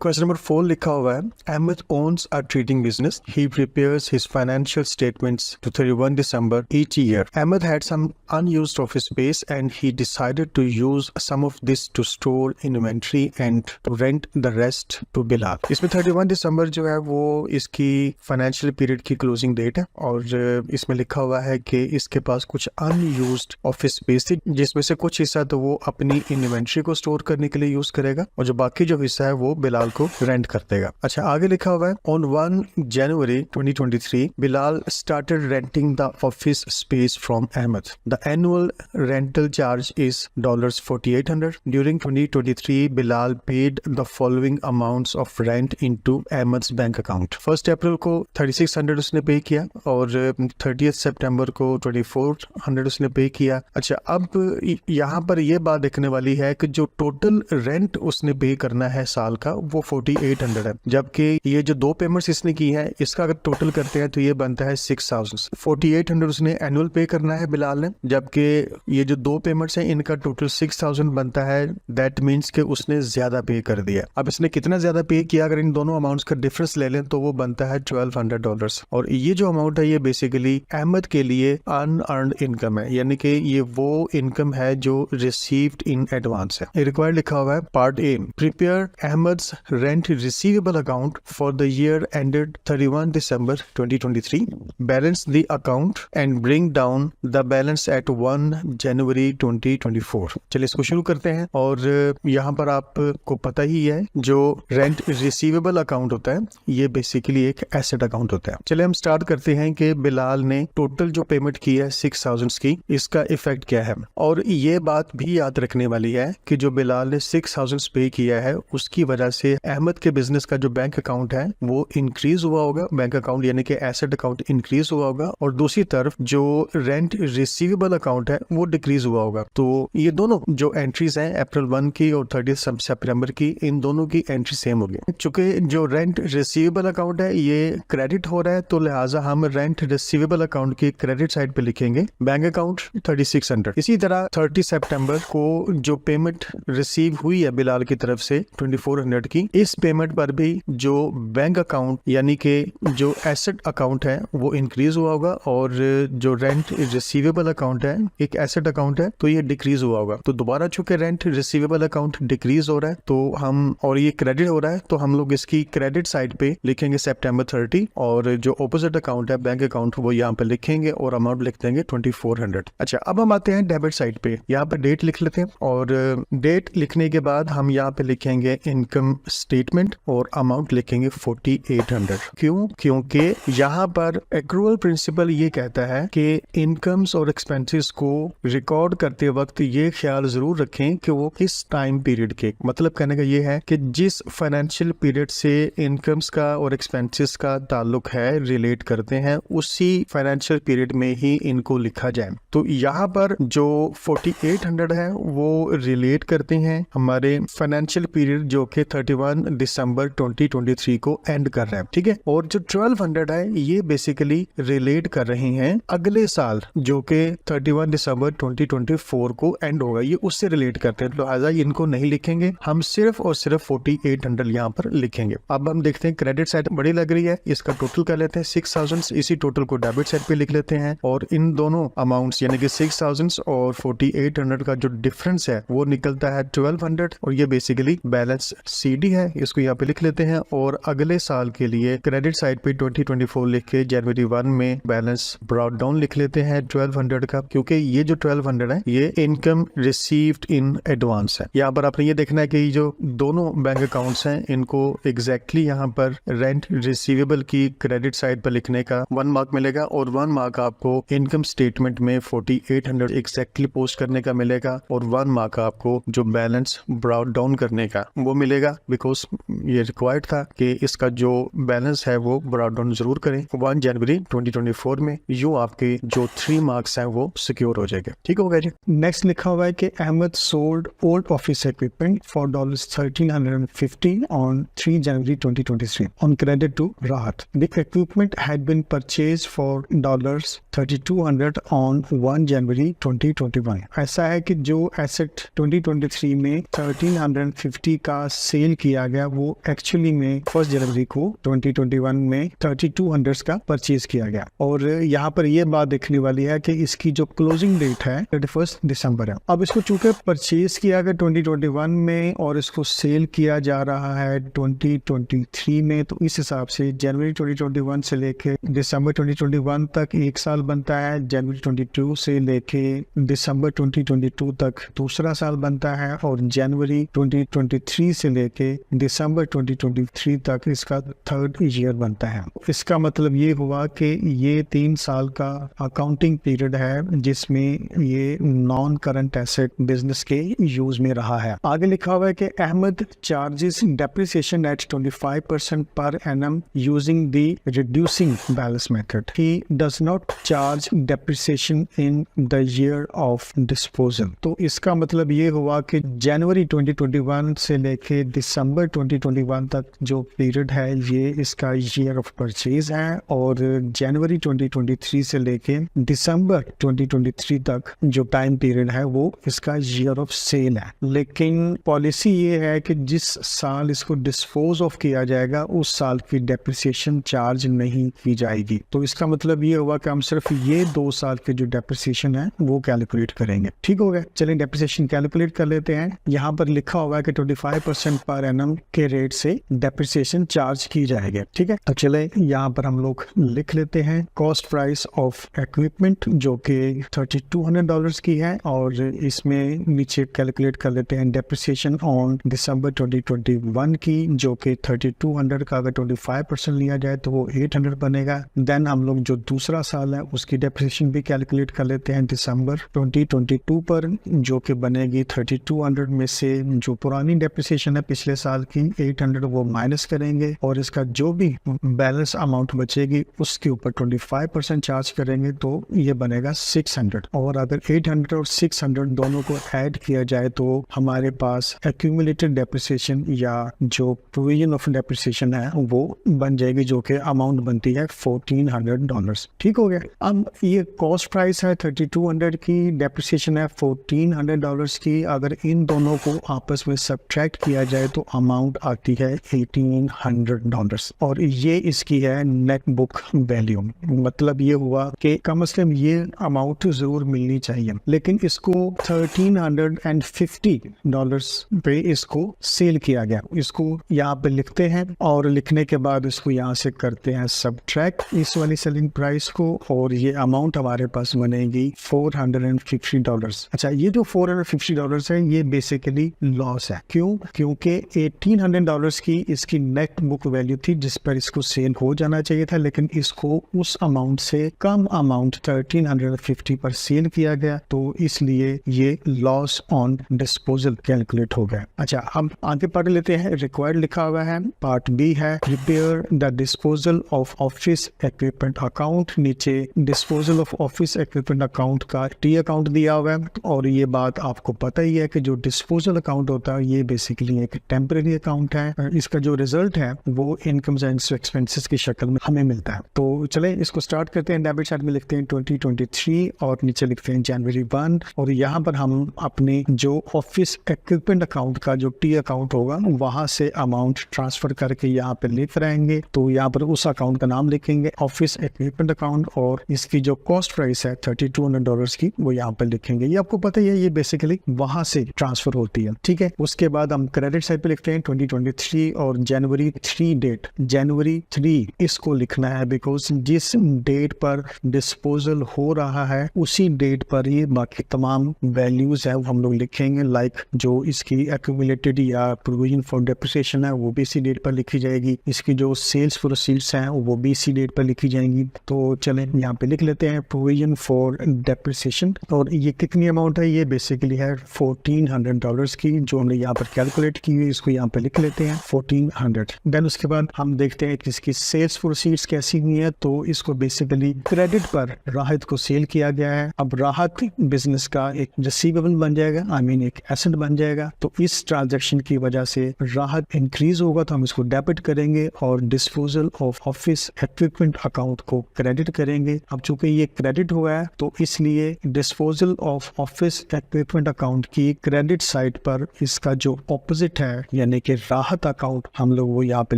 Question number 4 लिखा हुआ है, Ahmad owns a trading business. He prepares his financial statements to 31 December each year. Ahmed had some unused office space and he decided to use some of this to store inventory and to rent the rest to Bilal. इसमें 31 दिसंबर जो है वो इसकी financial period की closing date है और इसमें लिखा हुआ है कि इसके पास कुछ अनयूज्ड ऑफिस स्पेस थी जिसमें से कुछ हिस्सा तो वो अपनी इन्वेंट्री को स्टोर करने के लिए यूज करेगा और जो बाकी जो हिस्सा है वो बिलाल को रेंट कर देगा। अच्छा, आगे लिखा हुआ है, on 1 January 2023 Bilal started renting the office space from Ahmed. The annual rental charge is $4800. During 2023 Bilal paid the following amounts of rent into Ahmed's bank account. 1 अप्रैल को 3600 उसने पे किया और 30 सितंबर को 2400 उसने पे किया। अच्छा, अब यहाँ पर यह बात देखने वाली है कि जो टोटल रेंट उसने पे करना है साल का वो 4800 है, जबकि ये जो दो पेमेंट्स इसने की है इसका अगर टोटल करते हैं तो ये बनता है 6000। 4800 उसने एनुअल पे करना है बिलाल ने, जबकि ये जो दो पेमेंट्स हैं इनका टोटल 6000 बनता है। दैट मीन्स कि उसने ज्यादा पे कर दिया। अब इसने कितना ज्यादा पे किया, अगर इन दोनों अमाउंट्स का डिफरेंस ले लें तो वो बनता है $1200 और ये जो अमाउंट है ये बेसिकली अहमद के लिए अनअर्न्ड इनकम है, यानी कि ये वो इनकम है जो रिसीव्ड इन एडवांस है। रिक्वायर्ड लिखा हुआ है part A, prepare Ahmed's rent receivable account for the year ended 31 December 2023, balance the account and bring down the balance at 1 January 2024। चलिए इसको शुरू करते हैं और यहाँ पर आपको पता ही है जो रेंट रिसीवेबल अकाउंट होता है ये बेसिकली एक एसेट अकाउंट होता है। चलिए हम स्टार्ट करते हैं कि बिलाल ने टोटल जो पेमेंट की है 6000 की, इसका इफेक्ट क्या है। और ये बात भी याद रखने वाली है कि जो बिलाल ने 6000 पे किया है उसकी वजह से अहमद के बिजनेस का जो बैंक अकाउंट है वो इंक्रीज हुआ होगा, बैंक अकाउंट यानी कि एसेट अकाउंट इंक्रीज हुआ होगा, और दूसरी तरफ जो रेंट रिसीवेबल अकाउंट है वो डिक्रीज हुआ होगा। तो ये दोनों जो एंट्रीज हैं अप्रैल 1 की और 30 सितंबर की, इन दोनों की एंट्री सेम होगी। चूंकि जो रेंट रिसीवेबल अकाउंट है ये क्रेडिट हो रहा है तो लिहाजा हम रेंट रिसीवेबल अकाउंट की क्रेडिट साइड पे लिखेंगे बैंक अकाउंट 3600। इसी तरह 30 सितंबर को जो पेमेंट रिसीव हुई है बिलाल की तरफ से 2400 की, इस पेमेंट पर भी जो बैंक अकाउंट यानी कि जो एसेट अकाउंट है वो इंक्रीज हुआ होगा और जो रेंट रिसीवेबल अकाउंट है एक एसेट अकाउंट है तो ये डिक्रीज हुआ होगा। तो दोबारा चूंकि रेंट रिसीवेबल अकाउंट डिक्रीज हो रहा है तो हम, और ये क्रेडिट हो रहा है तो हम लोग इसकी क्रेडिट साइड पे लिखेंगे सितंबर 30 और जो ऑपोजिट अकाउंट है बैंक अकाउंट वो यहाँ पे लिखेंगे और अमाउंट लिख देंगे 2400। अच्छा, अब हम आते हैं डेबिट साइड पे, यहाँ पे डेट लिख लेते हैं और डेट लिखने के बाद हम यहाँ पे लिखेंगे इनकम स्टेटमेंट और अमाउंट लिखेंगे 4800। क्यों? क्योंकि यहाँ पर एक्रूअल प्रिंसिपल ये कहता है कि इनकम्स और एक्सपेंसेस को रिकॉर्ड करते वक्त ये ख्याल जरूर रखें कि वो किस टाइम पीरियड के, मतलब कहने का ये है कि जिस फाइनेंशियल पीरियड से इनकम्स का और एक्सपेंसेस का ताल्लुक है रिलेट करते हैं उसी फाइनेंशियल पीरियड में ही इनको लिखा जाए। तो यहाँ पर जो 4800 है वो रिलेट करते हैं हमारे फाइनेंशियल पीरियड जो कि 31 दिसंबर 2023 को एंड कर रहा है, ठीक है। और जो 1200 है ये बेसिकली रिलेट कर रहे हैं अगले साल जो कि 31 दिसंबर 2024 को एंड होगा, ये उससे रिलेट करते हैं, तो लिहाजा इनको नहीं लिखेंगे, हम सिर्फ और सिर्फ 4800 यहाँ पर लिखेंगे। अब हम देखते हैं क्रेडिट साइड बड़ी लग रही है, इसका टोटल कर लेते हैं 6000, इसी टोटल को डेबिट साइड पे लिख लेते हैं और इन दोनों अमाउंट्स यानी कि 6000 और 4800 का जो डिफरेंस है वो निकलता है 1200 और ये बेसिकली बैलेंस सीडी है, इसको यहाँ पे लिख लेते हैं। और अगले साल के लिए क्रेडिट साइड पे 2024 लिख के जनवरी 1 में बैलेंस ब्रॉट डाउन लिख लेते हैं 1200 का, क्योंकि ये जो 1200 है ये इनकम रिसीव्ड इन एडवांस है। यहाँ पर आपने ये देखना है कि जो दोनों बैंक अकाउंट्स हैं इनको एग्जैक्टली यहाँ पर रेंट रिसीवेबल की क्रेडिट साइड पर लिखने का 1 मार्क मिलेगा और 1 मार्क आपको इनकम स्टेटमेंट में 4800 एग्जैक्टली पोस्ट करने का मिलेगा और 1 मार्क आपको जो बैलेंस ब्रॉट डाउन करने का वो मिलेगा, बिकॉज ये रिक्वायर्ड था कि इसका जो बैलेंस है वो ब्रॉट डाउन जरूर करें 1 जनवरी 2024 में, यूँ आपके जो 3 मार्क्स हैं वो सिक्योर हो जाएंगे। ठीक हो गया जी। नेक्स्ट लिखा हुआ है कि Ahmed sold old office equipment for $1350 on 3 January 2023 on credit to Rahat. The equipment had been purchased for $3200 on 1 January 2021. ऐसा है कि जो एसेट 2023 में 1350 का सेल किया किया गया वो एक्चुअली में 1 जनवरी को 2021 में 3200 का परचेज किया गया। और यहाँ पर ये बात देखने वाली है कि इसकी जो क्लोजिंग डेट है 31 दिसंबर है। अब इसको चूंकि परचेज किया गया 2021 में और इसको सेल किया जा रहा है 2023 में, तो इस हिसाब से जनवरी 2021 से लेके दिसंबर 2021 तक 1 साल बनता है, जनवरी 22 से लेके दिसंबर 2022 तक दूसरा साल बनता है, और जनवरी 2023 से लेके दिसंबर 2023 तक इसका 3rd ईयर बनता है। इसका मतलब ये हुआ कि ये 3 साल का अकाउंटिंग पीरियड है जिसमें ये नॉन करंट एसेट बिजनेस के यूज में रहा है। आगे लिखा हुआ है कि Ahmad charges depreciation eight 25% per annum using the reducing balance method. He does not charge depreciation in the year of disposal. तो इसका मतलब ये हुआ कि जनवरी 2021 से लेके दिसंबर 2021 तक जो पीरियड है ये इसका ईयर ऑफ परचेज है, और जनवरी 2023 से लेके दिसंबर 2023 तक जो टाइम पीरियड है वो इसका ईयर ऑफ सेल है। लेकिन पॉलिसी ये है कि जिस साल इसको डिस्पोज ऑफ किया जाएगा उस साल की डेप्रिसिएशन चार्ज नहीं की जाएगी। तो इसका मतलब ये हुआ कि हम सिर्फ ये 2 साल के जो डेप्रिसिएशन है वो कैलकुलेट करेंगे। ठीक हो गया, चलिए डेप्रिसिएशन कैलकुलेट कर लेते हैं। यहाँ पर लिखा हुआ है कि 25% पर एनम के रेट से डेप्रिसिएशन चार्ज की जाएगी। ठीक है, तो चले यहाँ पर हम लोग लिख लेते हैं कॉस्ट प्राइस ऑफ इक्विपमेंट जो कि $3200 की है, और इसमें नीचे कैलकुलेट कर लेते हैं डेप्रिसिएशन ऑन दिसंबर 2021 की जो कि 3200 का अगर 25% लिया जाए तो वो 800 बनेगा। देन हम लोग जो दूसरा साल है उसकी डेप्रिसिएशन भी कैलकुलेट कर लेते हैं दिसंबर 2022 पर जो कि बनेगी 3200 में से जो पुरानी डेप्रिसिएशन है पिछले साल की 800 वो माइनस करेंगे, और इसका जो भी बैलेंस अमाउंट बचेगी उसके ऊपर 25% चार्ज करेंगे तो ये बनेगा 600। और अगर 800 और 600 दोनों को ऐड किया जाए तो हमारे पास एक्यूमुलेटेड डेप्रिसिएशन या जो प्रोविजन ऑफ डेप्रिसिएशन है वो बन जाएगी जो कि अमाउंट बनती है $1400। ठीक हो गया। अब ये कॉस्ट प्राइस है 3200 की, डेप्रिसिएशन है $1400 की। अगर इन दोनों को आपस में सब्ट्रैक्ट किया जाए तो अमाउंट आती है $1800, और ये इसकी है नेट बुक वैल्यू। मतलब ये हुआ कि कम से कम ये अमाउंट जरूर मिलनी चाहिए, लेकिन इसको $1350 पे इसको सेल किया गया। इसको यहाँ पे लिखते हैं और लिखने के बाद इसको यहाँ से करते हैं सब्ट्रैक्ट इस वाली सेलिंग प्राइस को, और ये अमाउंट हमारे पास बनेगी $450। अच्छा, ये जो $450 है ये बेसिकली लॉस है। क्यों? क्योंकि $1800 की इसकी नेट बुक वैल्यू थी जिस पर इसको सेल हो जाना चाहिए था, लेकिन इसको उस अमाउंट से कम अमाउंट 1350 पर सेल किया गया, तो इसलिए ये लॉस ऑन डिस्पोजल कैलकुलेट हो गया। अच्छा, हम आगे पढ़ लेते हैं। रिक्वायर्ड लिखा हुआ है, पार्ट बी है prepare the disposal of office equipment account. नीचे disposal of office equipment account का टी अकाउंट दिया हुआ है, और ये बात आपको पता ही है कि जो डिस्पोजल अकाउंट होता है ये बेसिकली एक टेम्परेरी अकाउंट है। इसका जो रिजल्ट है वो इनकम्स एंड एक्सपेंसेस की शक्ल में हमें मिलता है। तो चले इसको स्टार्ट करते हैं। डेबिट साइड में लिखते हैं 2023 और नीचे लिखते हैं जनवरी 1, और यहाँ पर हम अपने जो ऑफिस इक्विपमेंट अकाउंट का जो टी अकाउंट होगा वहां से अमाउंट ट्रांसफर करके यहाँ पे लिख रहेंगे। तो यहाँ पर उस अकाउंट का नाम लिखेंगे ऑफिस इक्विपमेंट अकाउंट, और इसकी जो कॉस्ट प्राइस है $3200 की वो यहाँ पर लिखेंगे। ये आपको पता ही है, ये बेसिकली वहां से ट्रांसफर होती है। ठीक है, उसके बाद हम क्रेडिट साइड पे लिखते हैं 2023 और जनवरी 3 डेट, जनवरी 3 इसको लिखना है बिकॉज जिस डेट पर डिस्पोजल हो रहा है उसी डेट पर ही बाकी तमाम वैल्यूज है वो हम लोग लिखेंगे। लाइक जो इसकी एक्यूमुलेटेड या प्रोविजन फॉर डेप्रिसिएशन है वो भी इसी डेट पर लिखी जाएगी, इसकी जो सेल्स प्रोसीड्स हैं वो भी इसी डेट पर लिखी जाएंगी। तो चलें यहाँ पे लिख लेते हैं प्रोविजन फॉर डेप्रिसिएशन, और ये कितनी अमाउंट है, ये बेसिकली है $1400 की जो हमने यहाँ पर कैलकुलेट की हुई, इसको यहाँ पे लिख लेते हैं 1400। देन उसके बाद हम देखते हैं कि इसकी सेल्स प्रोसीड्स कैसी हुई है। तो इसको बेसिकली क्रेडिट पर राहत को सेल किया गया है। अब राहत बिजनेस का एक रिसीवेबल बन जाएगा, आई मीन एक एसेट बन जाएगा। तो इस ट्रांजैक्शन की वजह से राहत इंक्रीज होगा तो हम इसको डेबिट करेंगे और disposal of office equipment account को क्रेडिट करेंगे। अब चूंकि ये क्रेडिट हुआ है तो इसलिए disposal of office equipment account की क्रेडिट साइड पर इसका जो ऑपोजिट है यानी कि राहत अकाउंट, हम लोग वो यहाँ पे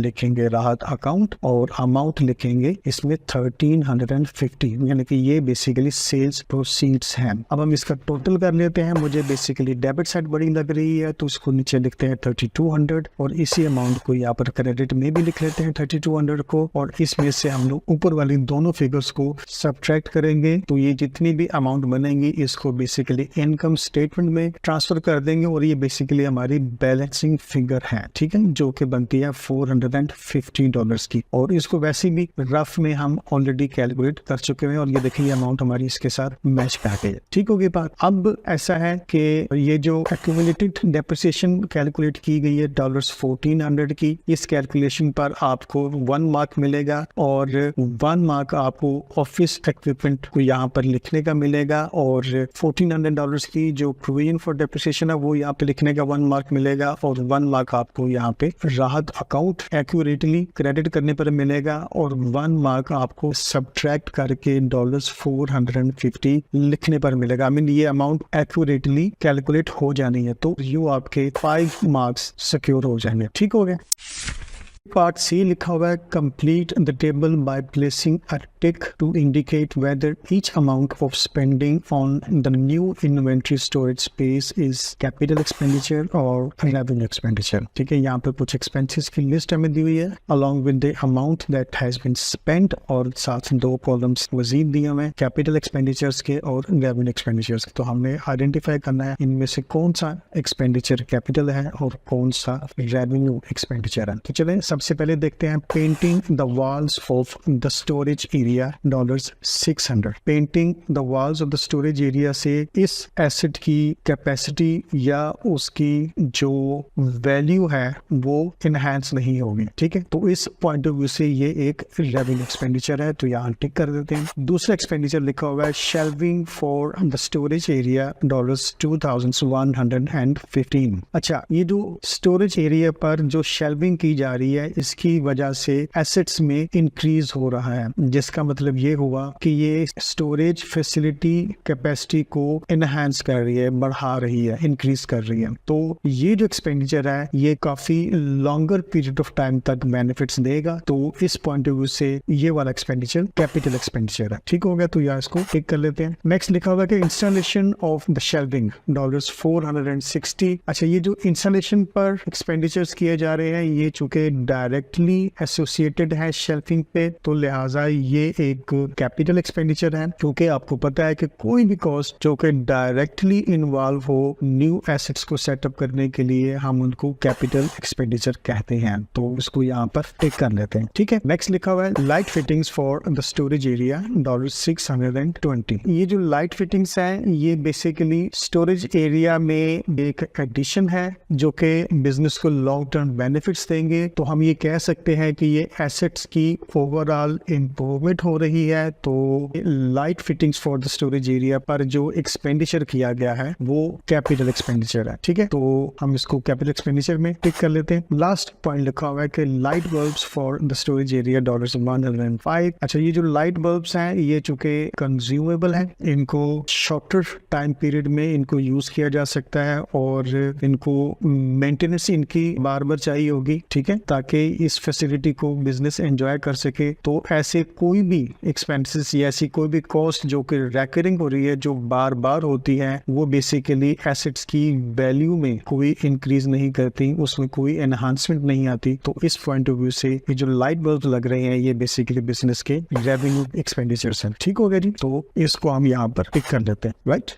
लिखेंगे राहत अकाउंट और अमाउंट लिखेंगे इसमें 1350, यानी कि ये बेसिकली सेल्स प्रोसीड्स हैं। अब हम इसका टोटल कर लेते हैं। मुझे बेसिकली डेबिट साइड बड़ी लग रही है तो इसको नीचे लिखते हैं 3200 और इसी अमाउंट को यहाँ पर क्रेडिट में भी लिख लेते हैं 3200 को, और इसमें से हम लोग ऊपर वाली दोनों फिगर्स को सब्ट्रैक्ट करेंगे तो ये जितनी भी अमाउंट बनेंगी इसको बेसिकली इनकम स्टेटमेंट में ट्रांसफर कर देंगे और ये बेसिकली हमारी बैलेंसिंग फिगर है, ठीक है, जो कि बनती है $450 की। और इसको वैसे भी रफ में हम ऑलरेडी कैलकुलेट कर चुके हैं और ये देखिए अमाउंट हमारी इसके साथ मैच कर गई है। ठीक होगी बात। अब ऐसा है कि ये जो एक्यूमुलेटेड डेप्रिसिएशन कैलकुलेट की गई है $1400 की, इस कैलकुलेशन पर आपको 1 मार्क मिलेगा और 1 मार्क आपको ऑफिस इक्विपमेंट को यहाँ पर लिखने का मिलेगा और $1400 की जो प्रोविजन फॉर डेप्रिसिएशन है वो यहाँ पे लिखने का 1 मार्क मिलेगा और 1 मार्क आपको यहाँ पे राहत अकाउंट एक्यूरेटली क्रेडिट करने पर मिलेगा और 1 मार्क आपको सब्ट्रैक्ट करके $450 लिखने पर मिलेगा। ये अमाउंट एक्यूरेटली कैलकुलेट हो जानी है तो यू आपके 5 मार्क्स सिक्योर हो जाएंगे। ठीक हो गया। पार्ट सी लिखा हुआ है complete the table by placing a tick two indicate whether each amount of spending on the new inventory storage space is capital expenditure और रेवेन्यू एक्सपेंडिचर। ठीक है, यहाँ पे कुछ एक्सपेंसेस की लिस्ट हमें दी हुई है along with the amount that has been spent और साथ 2 कॉलम्स मजीद दिए हुए हैं कैपिटल एक्सपेंडिचर्स के और रेवेन्यू एक्सपेंडिचर्स के। तो हमने आइडेंटिफाई करना है इनमें से कौन सा एक्सपेंडिचर कैपिटल है और कौन सा रेवेन्यू एक्सपेंडिचर है। तो चलें सबसे पहले देखते हैं painting the walls of the storage area $600। Painting the walls of the storage area से इस एसेट की कैपेसिटी या उसकी जो वैल्यू है वो इनहेंस नहीं होगी। ठीक है, तो इस पॉइंट ऑफ व्यू से ये एक रेवेन्यू एक्सपेंडिचर है तो यहाँ टिक कर देते हैं। दूसरा एक्सपेंडिचर लिखा हुआ है shelving for the storage area $2115। अच्छा, ये जो स्टोरेज एरिया पर जो शेल्विंग की जा रही है इसकी वजह से एसेट्स में इंक्रीज हो रहा है, जिसका मतलब ये हुआ कि ये स्टोरेज फैसिलिटी कैपेसिटी को एनहांस कर रही है, बढ़ा रही है, इंक्रीज कर रही है। तो ये जो एक्सपेंडिचर है ये काफी लॉन्गर पीरियड ऑफ टाइम तक बेनिफिट्स देगा तो इस पॉइंट ऑफ व्यू से ये वाला एक्सपेंडिचर कैपिटल एक्सपेंडिचर है। ठीक हो गया, तो यार इसको टिक कर लेते हैं। नेक्स्ट लिखा हुआ कि इंस्टॉलेशन ऑफ द शेल्विंग $460। अच्छा, ये जो इंस्टॉलेशन पर एक्सपेंडिचर्स किए जा रहे हैं ये चूंकि डायरेक्टली एसोसिएटेड है शेल्फिंग पे तो लिहाजा ये एक कैपिटल एक्सपेंडिचर है, क्योंकि आपको पता है कि कोई भी कॉस्ट जो कि डायरेक्टली इन्वॉल्व हो न्यू एसेट्स को सेटअप करने के लिए हम उनको कैपिटल एक्सपेंडिचर कहते हैं। तो इसको यहाँ पर टिक कर लेते हैं। ठीक है, नेक्स्ट लिखा हुआ है light fittings for the storage area $620। ये जो लाइट फिटिंग्स है ये बेसिकली स्टोरेज एरिया में एक एडिशन है जो कि बिजनेस को लॉन्ग टर्म बेनिफिट्स देंगे। तो हम ये कह सकते हैं कि ये एसेट्स की ओवरऑल इम्प्रूवमेंट हो रही है। तो light fittings for the storage area पर जो एक्सपेंडिचर किया गया है वो कैपिटल एक्सपेंडिचर है। ठीक है, तो हम इसको कैपिटल एक्सपेंडिचर में टिक कर लेते हैं। लास्ट पॉइंट लिखा हुआ है कि light bulbs for the storage area $105। अच्छा, ये जो लाइट बल्ब्स हैं ये चूंकि कंज्यूमेबल है, इनको शॉर्टर टाइम पीरियड में इनको यूज किया जा सकता है और इनको मेंटेनेंस इनकी बार बार चाहिए होगी। ठीक है, ताकि इस फैसिलिटी को बिजनेस एंजॉय कर सके। तो ऐसे कोई भी एक्सपेंसेस या ऐसी कोई भी कॉस्ट जो कि रेकरिंग हो रही है, जो बार बार होती है, वो बेसिकली एसेट्स की वैल्यू में कोई इंक्रीज नहीं करती, उसमें कोई एनहांसमेंट नहीं आती। तो इस पॉइंट ऑफ व्यू से ये जो लाइट बल्ब लग रहे हैं ये बेसिकली बिजनेस के रेवेन्यू एक्सपेंडिचर्स हैं। ठीक हो गया जी, तो इसको हम यहाँ पर टिक कर लेते हैं। राइट,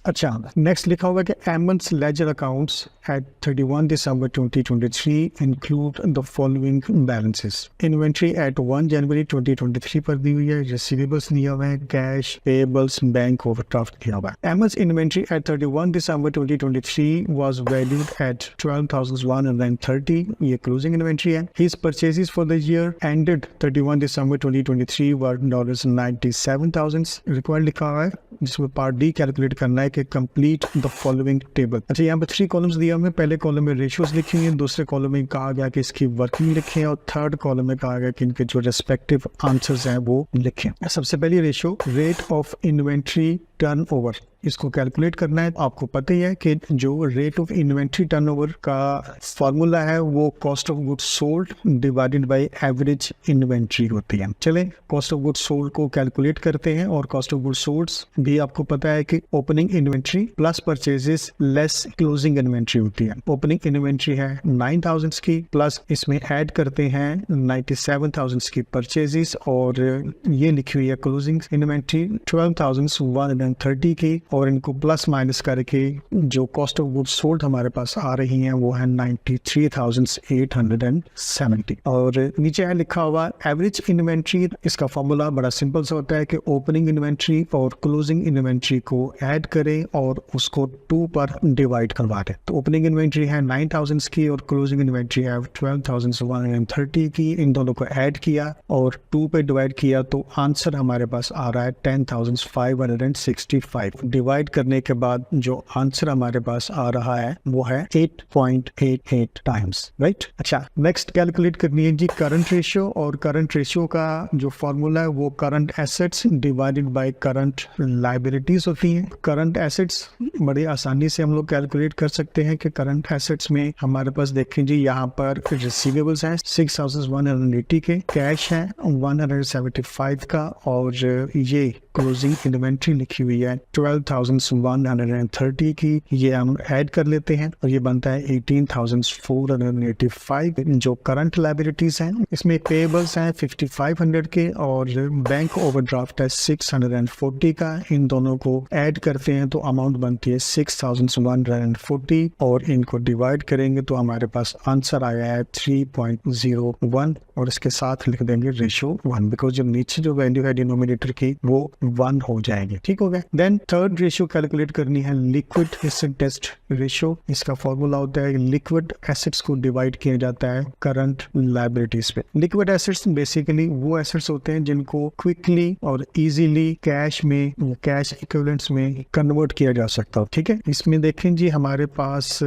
अच्छा, नेक्स्ट लिखा हुआ है कि Ayman's ledger accounts at 31 December 2023 include the following balances. Inventory at 1 January 2023 पर दी हुई है, रिसीवेबल्स दिया हुआ है, कैश, पेबल्स, बैंक ओवरड्राफ्ट दिया हुआ है। Ayman's inventory at 31 December 2023 was valued at 12,130। ये क्लोजिंग इन्वेंट्री है। His purchases for the year ended 31 December 2023 were $97,000 required लिखा हुआ है, जिसमें पार्ट डी कैलकुलेट करना है कि कंप्लीट द फॉलोइंग टेबल। अच्छा, यहाँ पे 3 कॉलम्स दिया हमें। पहले कॉलम में रेशियोज लिखी हुई है, दूसरे कॉलम में कहा गया कि इसकी वर्किंग लिखें और थर्ड कॉलम में कहा गया कि इनके जो रेस्पेक्टिव आंसर्स हैं वो लिखें। सबसे पहली ratio rate of inventory turnover, इसको कैलकुलेट करना है। आपको पता ही है कि जो रेट ऑफ इन्वेंट्री टर्नओवर का फॉर्मूला है वो cost of goods sold divided by average inventory होती है। चलें कॉस्ट ऑफ गुड्स सोल्ड को कैलकुलेट करते हैं। और कॉस्ट ऑफ गुड्स सोल्ड भी आपको पता है कि opening inventory plus purchases less closing inventory होती है। ओपनिंग इन्वेंट्री है 9000 की, प्लस इसमें ऐड करते हैं 97,000 की परचेजेस, और ये लिखी हुई है क्लोजिंग इन्वेंट्री 12,130 की, और इनको प्लस माइनस करके जो कॉस्ट ऑफ गुड्स सोल्ड हमारे पास आ रही हैं वो है 93,870। और नीचे है लिखा हुआ एवरेज इन्वेंट्री। इसका फॉर्मूला बड़ा सिंपल सा होता है कि ओपनिंग इन्वेंट्री और क्लोजिंग इन्वेंट्री को ऐड करें और उसको 2 पर डिवाइड करवा दें। तो ओपनिंग इन्वेंट्री है 9000 की और क्लोजिंग इन्वेंट्री है 12,130 की। इन दोनों को ऐड किया और 2 पे डिवाइड किया तो आंसर हमारे पास आ रहा है 10,565। डिवाइड करने के बाद जो आंसर हमारे पास आ रहा है वो है 8.88 टाइम्स, राइट। अच्छा, नेक्स्ट कैलकुलेट करनी है जी करंट रेशियो। और करंट रेशियो का जो फॉर्मूला है वो current assets divided by current liabilities होती हैं। करंट एसेट्स बड़ी आसानी से हम लोग कैलकुलेट कर सकते हैं कि करंट एसेट्स में हमारे पास देखें जी यहाँ पर रिसीवेबल्स हैं 6,180 के, कैश है 175 का, और ये क्लोजिंग इन्वेंट्री लिखी हुई है 12,130 की। ये हम ऐड कर लेते हैं और ये बनता है 18,485। जो करंट लायबिलिटीज हैं इसमें पेबल्स हैं 5,500 के और बैंक ओवरड्राफ्ट है 640 का। इन दोनों को ऐड करते हैं तो अमाउंट बनती है 6,140 और इनको डिवाइड करेंगे तो हमारे पास आंसर आया है 3.01 और इसके साथ लिख देंगे रेशियो 1, बिकॉज जो नीचे जो वैल्यू है डिनोमिनेटर की वो 1 हो जाएगी। ठीक हो गया। देन थर्ड रेशियो कैलकुलेट करनी है लिक्विड एसेट टेस्ट रेशियो। इसका फॉर्मूला होता है लिक्विड एसेट्स को डिवाइड किया जाता है करंट लायबिलिटीज पे। लिक्विड एसेट्स बेसिकली वो एसेट्स होते हैं जिनको क्विकली और इजीली कैश में, कैश इक्विवेलेंट्स में कन्वर्ट किया जा सकता हो। ठीक है, इसमें देखें जी हमारे पास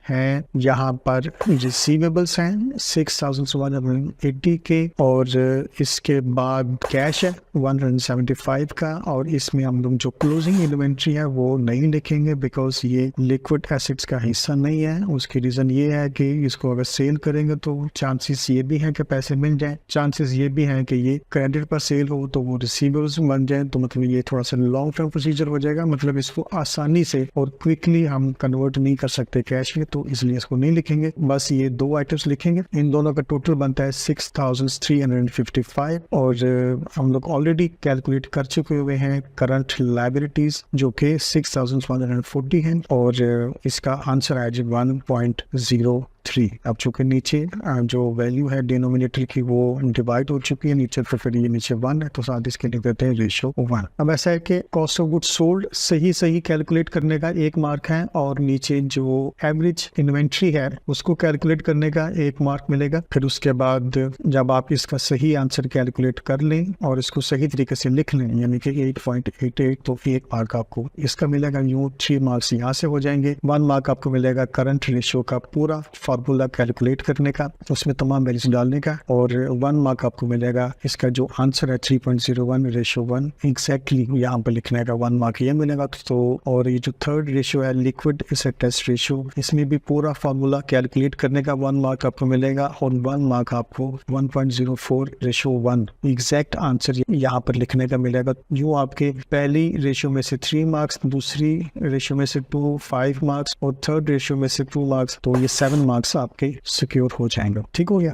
है यहाँ पर रिसीवेबल्स हैं 6,180 के और इसके बाद कैश है 175 का, और इसमें हम लोग जो क्लोजिंग इन्वेंट्री है वो नहीं लिखेंगे बिकॉज ये लिक्विड एसेट्स का हिस्सा नहीं है। उसकी रीजन ये है कि इसको अगर सेल करेंगे तो चांसेस ये भी हैं कि पैसे मिल जाएं, चांसेस ये भी हैं कि ये क्रेडिट पर सेल हो तो वो रिसीवेबल्स बन जाए, तो मतलब ये थोड़ा सा लॉन्ग टर्म प्रोसीजर हो जाएगा। मतलब इसको आसानी से और क्विकली हम कन्वर्ट नहीं कर सकते कैश में, तो इसलिए इसको नहीं लिखेंगे। बस ये 2 आइटम्स लिखेंगे। इन दोनों का टोटल बनता है 6,355 और हम लोग ऑलरेडी कैलकुलेट कर चुके हुए हैं करंट लायबिलिटीज जो कि 6,140 हैं और इसका आंसर है 1.03। अब चूंकि नीचे जो वैल्यू है डिनोमिनेटर की वो डिवाइड हो चुकी है नीचे, तो फिर ये नीचे 1 है तो साथ इसके लिख देते हैं रेशियो 1। अब ऐसा है कि कॉस्ट ऑफ गुड्स सोल्ड सही कैलकुलेट करने का 1 मार्क है और नीचे जो एवरेज इन्वेंट्री है उसको कैलकुलेट करने का 1 मार्क मिलेगा। फिर उसके बाद जब आप इसका सही आंसर कैलकुलेट कर लें और इसको सही तरीके से लिख लें यानी कि 8.88 तो 1 मार्क आपको इसका मिलेगा। यूँ 3 मार्क्स यहाँ से हो जाएंगे। 1 मार्क आपको मिलेगा करंट रेशियो का पूरा फॉर्मूला कैलकुलेट करने का, उसमें तमाम वैल्यूज डालने का, और 1 मार्क आपको मिलेगा इसका जो आंसर है 3.01 रेशियो 1 एग्जैक्टली यहाँ पर लिखने का 1 मार्क ये मिलेगा। तो और ये जो थर्ड रेशियो है लिक्विड एसेट टेस्ट रेशियो, इसमें भी पूरा फॉर्मूला कैलकुलेट करने का 1 मार्क आपको मिलेगा और 1 मार्क आपको 1.04 रेशियो 1 एग्जैक्ट आंसर यहाँ पर लिखने का मिलेगा। यूँ आपके पहली रेशियो में से 3 मार्क्स, दूसरी रेशियो में से 2 5 मार्क्स और थर्ड रेशियो में से 2 मार्क्स, तो ये 7 मार्क्स आपके सिक्योर हो जाएंगे। ठीक हो गया।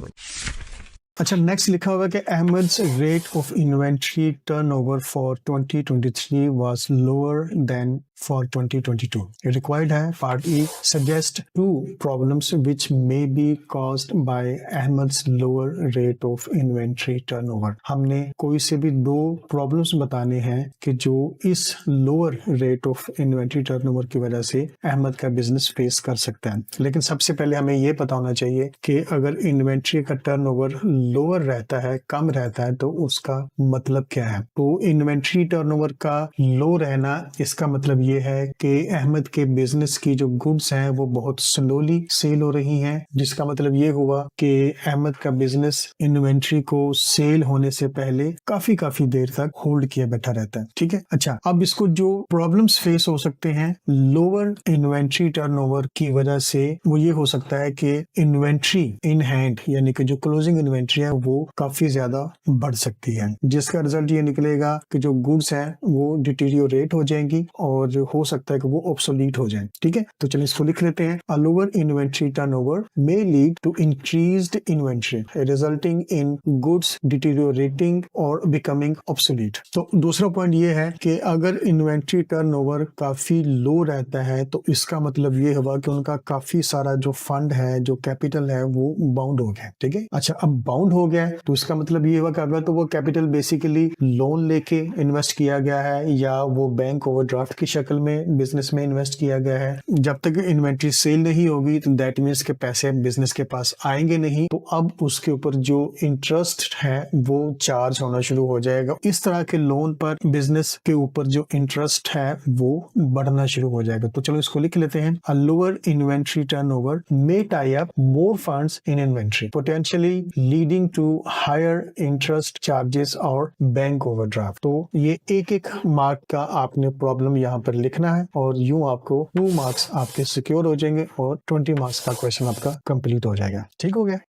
अच्छा, नेक्स्ट लिखा हुआ है कि Ahmed's rate of inventory turnover for 2023 was lower than for 2022. Required है part E suggest 2 problems which may be caused by Ahmed's lower rate of inventory turnover. हमने कोई से भी 2 प्रॉब्लम्स बताने हैं कि जो इस lower rate of inventory turnover की वजह से अहमद का बिजनेस फेस कर सकता है। लेकिन सबसे पहले हमें ये पता होना चाहिए कि अगर इन्वेंट्री का टर्नओवर लोअर रहता है, कम रहता है, तो उसका मतलब क्या है। तो इन्वेंट्री टर्नओवर का लो रहना इसका मतलब ये ये है कि अहमद के बिजनेस की जो गुड्स हैं वो बहुत स्लोली सेल हो रही हैं, जिसका मतलब ये हुआ कि अहमद का बिजनेस इन्वेंट्री को सेल होने से पहले काफी देर तक होल्ड किया बैठा रहता है। ठीक है, अच्छा, अब इसको जो प्रॉब्लम्स फेस हो सकते हैं लोअर इन्वेंट्री टर्नओवर की वजह से, वो ये हो सकता है कि इन्वेंट्री इन हैंड यानी कि जो क्लोजिंग इन्वेंट्री है वो काफी ज्यादा बढ़ सकती है, जिसका रिजल्ट ये निकलेगा कि जो गुड्स हैं वो डिटीरियोरेट हो जाएंगी और हो सकता है कि वो ऑब्सोलीट हो जाएं। ठीक है, तो चलिए इसको लिख लेते हैं। A lower inventory turnover may lead to increased inventory resulting in goods deteriorating और बिकमिंग ऑब्सोलीट। तो दूसरा पॉइंट ये है कि अगर इन्वेंट्री टर्नओवर काफी लो रहता है तो इसका मतलब ये हुआ कि उनका काफी सारा जो फंड है, जो कैपिटल है, वो बाउंड हो गया। ठीक है, अच्छा, अब बाउंड हो गया तो इसका मतलब ये हुआ कि अगर तो वो कैपिटल बेसिकली लोन लेके इन्वेस्ट किया गया है या वो बैंक ओवरड्राफ्ट की शक्ल में बिजनेस में इन्वेस्ट किया गया है, जब तक इन्वेंट्री सेल नहीं होगी तो दैट मींस के पैसे बिजनेस के पास आएंगे नहीं, तो अब उसके ऊपर जो इंटरेस्ट है वो चार्ज होना शुरू हो जाएगा। इस तरह के लोन पर बिजनेस के ऊपर जो इंटरेस्ट है वो बढ़ना शुरू हो जाएगा। तो चलो इसको लिख लेते हैं। A lower inventory turnover may tie up more funds in inventory potentially leading to higher interest charges और बैंक ओवरड्राफ्ट। तो ये एक मार्क का आपने प्रॉब्लम यहाँ पर लिखना है और यूं आपको 2 मार्क्स आपके सिक्योर हो जाएंगे और 20 मार्क्स का क्वेश्चन आपका कंप्लीट हो जाएगा। ठीक हो गया।